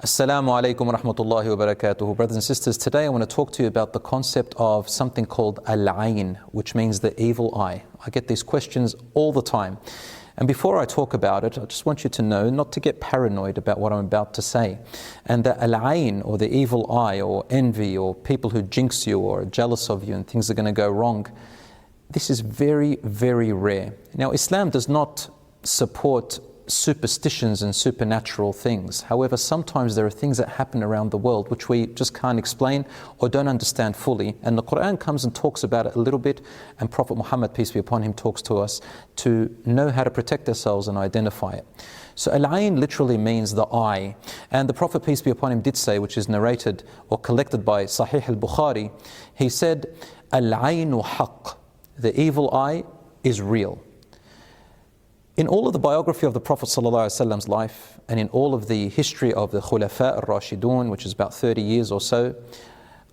Assalamu alaikum wa rahmatullahi wa barakatuhu. Brothers and sisters, today I want to talk to you about the concept of something called al-ayn, which means the evil eye. I get these questions all the time. And before I talk about it, I just want you to know not to get paranoid about what I'm about to say. And that al-ayn, or the evil eye, or envy, or people who jinx you or are jealous of you and things are going to go wrong, this is very, very rare. Now, Islam does not support superstitions and supernatural things. However, sometimes there are things that happen around the world which we just can't explain or don't understand fully. And the Quran comes and talks about it a little bit, and Prophet Muhammad, peace be upon him, talks to us to know how to protect ourselves and identify it. So al-ayn literally means the eye. And the Prophet, peace be upon him, did say, which is narrated or collected by Sahih al-Bukhari, he said, al-aynu haqq, the evil eye is real. In all of the biography of the Prophet ﷺ's life, and in all of the history of the Khulafa al-Rashidun, which is about 30 years or so,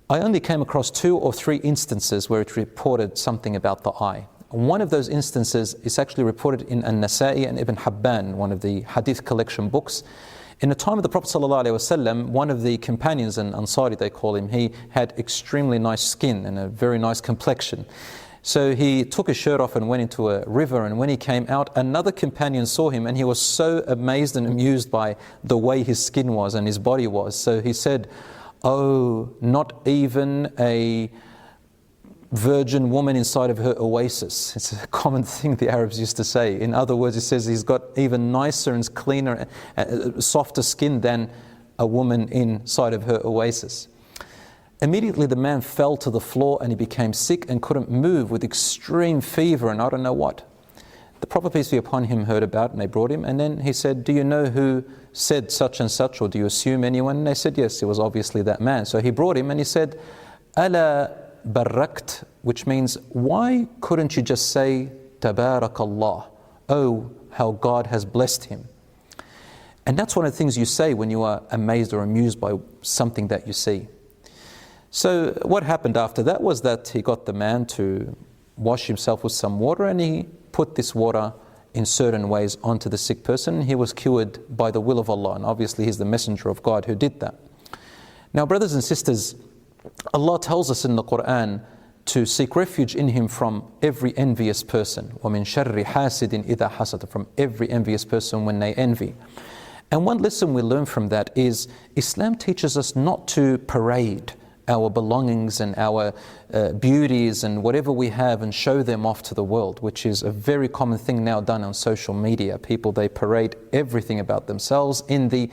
I only came across 2 or 3 instances where it reported something about the eye. One of those instances is actually reported in An-Nasa'i and Ibn Hibban, one of the hadith collection books. In the time of the Prophet ﷺ, one of the companions, an Ansari they call him, he had extremely nice skin and a very nice complexion. So he took his shirt off and went into a river, and when he came out, another companion saw him, and he was so amazed and amused by the way his skin was and his body was. So he said, "Oh, not even a virgin woman inside of her oasis." It's a common thing the Arabs used to say. In other words, he says he's got even nicer and cleaner, softer skin than a woman inside of her oasis. Immediately the man fell to the floor and he became sick and couldn't move with extreme fever and I don't know what. The Prophet, peace be upon him, heard about it and they brought him, and then he said, "Do you know who said such and such, or do you assume anyone?" And they said yes, it was obviously that man. So he brought him and he said, "Ala barakt," which means, why couldn't you just say Tabarakallah? Oh, how God has blessed him. And that's one of the things you say when you are amazed or amused by something that you see. So what happened after that was that he got the man to wash himself with some water, and he put this water in certain ways onto the sick person. He was cured by the will of Allah, and obviously he's the messenger of God who did that. Now, brothers and sisters, Allah tells us in the Quran to seek refuge in Him from every envious person. وَمِن شَرِّ حَاسِدٍ إِذَا حَسَدَ, from every envious person when they envy. And one lesson we learn from that is Islam teaches us not to parade our belongings and our beauties and whatever we have and show them off to the world, which is a very common thing now done on social media. People, they parade everything about themselves in the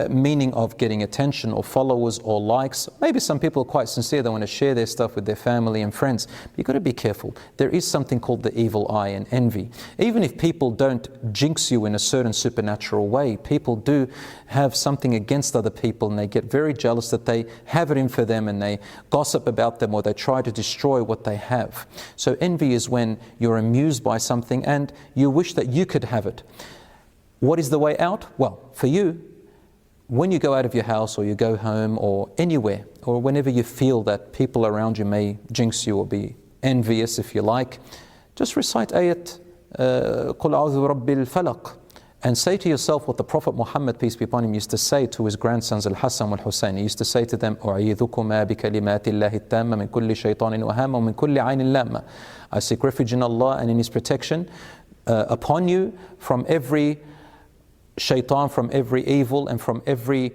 meaning of getting attention or followers or likes. Maybe some people are quite sincere, they want to share their stuff with their family and friends. But you've got to be careful. There is something called the evil eye and envy. Even if people don't jinx you in a certain supernatural way, people do have something against other people and they get very jealous that they have it in for them, and they gossip about them or they try to destroy what they have. So envy is when you're amused by something and you wish that you could have it. What is the way out? Well, for you, when you go out of your house or you go home or anywhere, or whenever you feel that people around you may jinx you or be envious, if you like, just recite ayat قُلْ أَعُوذُ بِرَبِّ الْفَلَقِ, and say to yourself what the Prophet Muhammad, peace be upon him, used to say to his grandsons Al-Hassan and Al-Hussein. He used to say to them, أُعِيذُكُمَا بِكَلِمَاتِ اللَّهِ التَّامَّةِ مِنْ كُلِّ شَيْطَانٍ وَهَامَ وَمِنْ كُلِّ عَيْنٍ لَامَّةٍ. I seek refuge in Allah and in His protection upon you from every shaitan, from every evil, and from every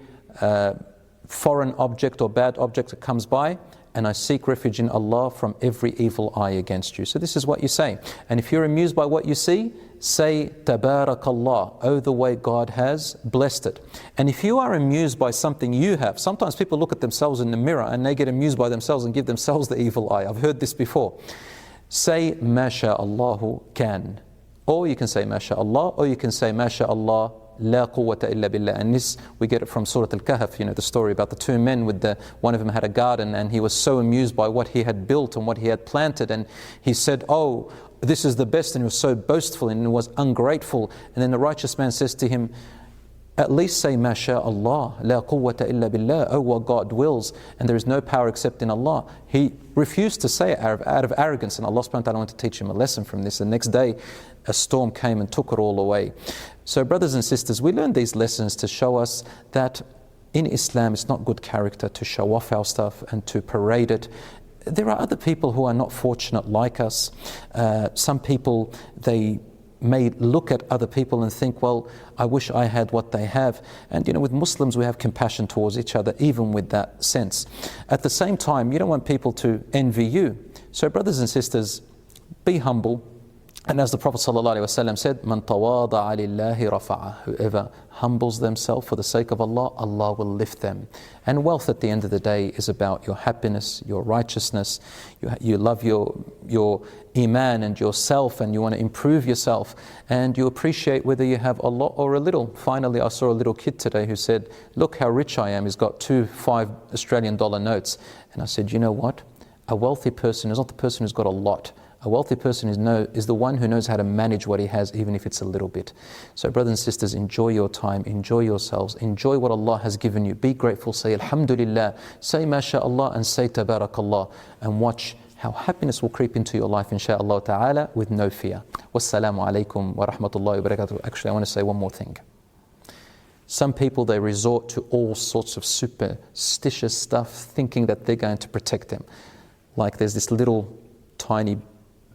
foreign object or bad object that comes by. And I seek refuge in Allah from every evil eye against you. So this is what you say. And if you're amused by what you see, say Tabarakallah, oh, the way God has blessed it. And if you are amused by something you have, sometimes people look at themselves in the mirror and they get amused by themselves and give themselves the evil eye. I've heard this before. Say MashaAllahu can. Or you can say MashaAllah, or you can say MashaAllah La quwwata illa billah. And this, we get it from Surah Al-Kahf, the story about the 2 men with one of them had a garden, and he was so amused by what he had built and what he had planted, and he said, "Oh, this is the best," and he was so boastful and was ungrateful. And then the righteous man says to him, "At least say MashaAllah, La quwwata illa billah, oh, what God wills, and there is no power except in Allah." He refused to say it out of arrogance, and Allah subhanahu wa ta'ala wanted to teach him a lesson from this. The next day a storm came and took it all away. So brothers and sisters, we learn these lessons to show us that in Islam, it's not good character to show off our stuff and to parade it. There are other people who are not fortunate like us. Some people, they may look at other people and think, well, I wish I had what they have. And with Muslims, we have compassion towards each other, even with that sense. At the same time, you don't want people to envy you. So brothers and sisters, be humble. And as the Prophet ﷺ said, "Man tawada'a lillahi rafa'ah." Whoever humbles themselves for the sake of Allah, Allah will lift them. And wealth at the end of the day is about your happiness, your righteousness. You love your iman and yourself, and you want to improve yourself, and you appreciate whether you have a lot or a little. Finally, I saw a little kid today who said, "Look how rich I am." He's got 2 $5 notes. And I said, you know what? A wealthy person is not the person who's got a lot. A wealthy person is the one who knows how to manage what he has, even if it's a little bit. So brothers and sisters, enjoy your time, enjoy yourselves, enjoy what Allah has given you. Be grateful, say Alhamdulillah, say MashaAllah, and say Tabarakallah, and watch how happiness will creep into your life, inshaAllah ta'ala, with no fear. Wassalamu alaikum wa rahmatullahi wa barakatuh. Actually, I want to say one more thing. Some people, they resort to all sorts of superstitious stuff, thinking that they're going to protect them. Like there's this little tiny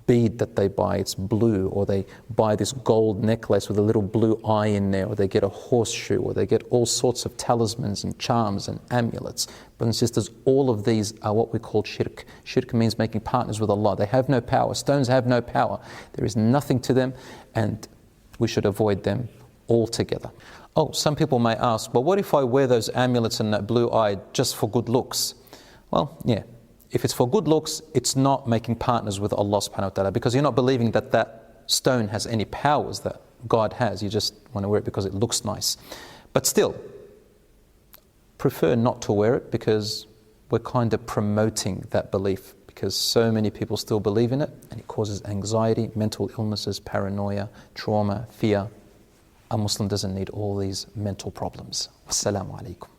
bead that they buy, it's blue, or they buy this gold necklace with a little blue eye in there, or they get a horseshoe, or they get all sorts of talismans and charms and amulets. Brothers and sisters, all of these are what we call shirk. Shirk means making partners with Allah. They have no power. Stones have no power. There is nothing to them, and we should avoid them altogether. Oh, some people may ask, well, what if I wear those amulets and that blue eye just for good looks? Well, yeah. If it's for good looks, it's not making partners with Allah subhanahu wa ta'ala, because you're not believing that that stone has any powers that God has. You just want to wear it because it looks nice. But still, prefer not to wear it, because we're kind of promoting that belief, because so many people still believe in it, and it causes anxiety, mental illnesses, paranoia, trauma, fear. A Muslim doesn't need all these mental problems. Assalamu alaikum.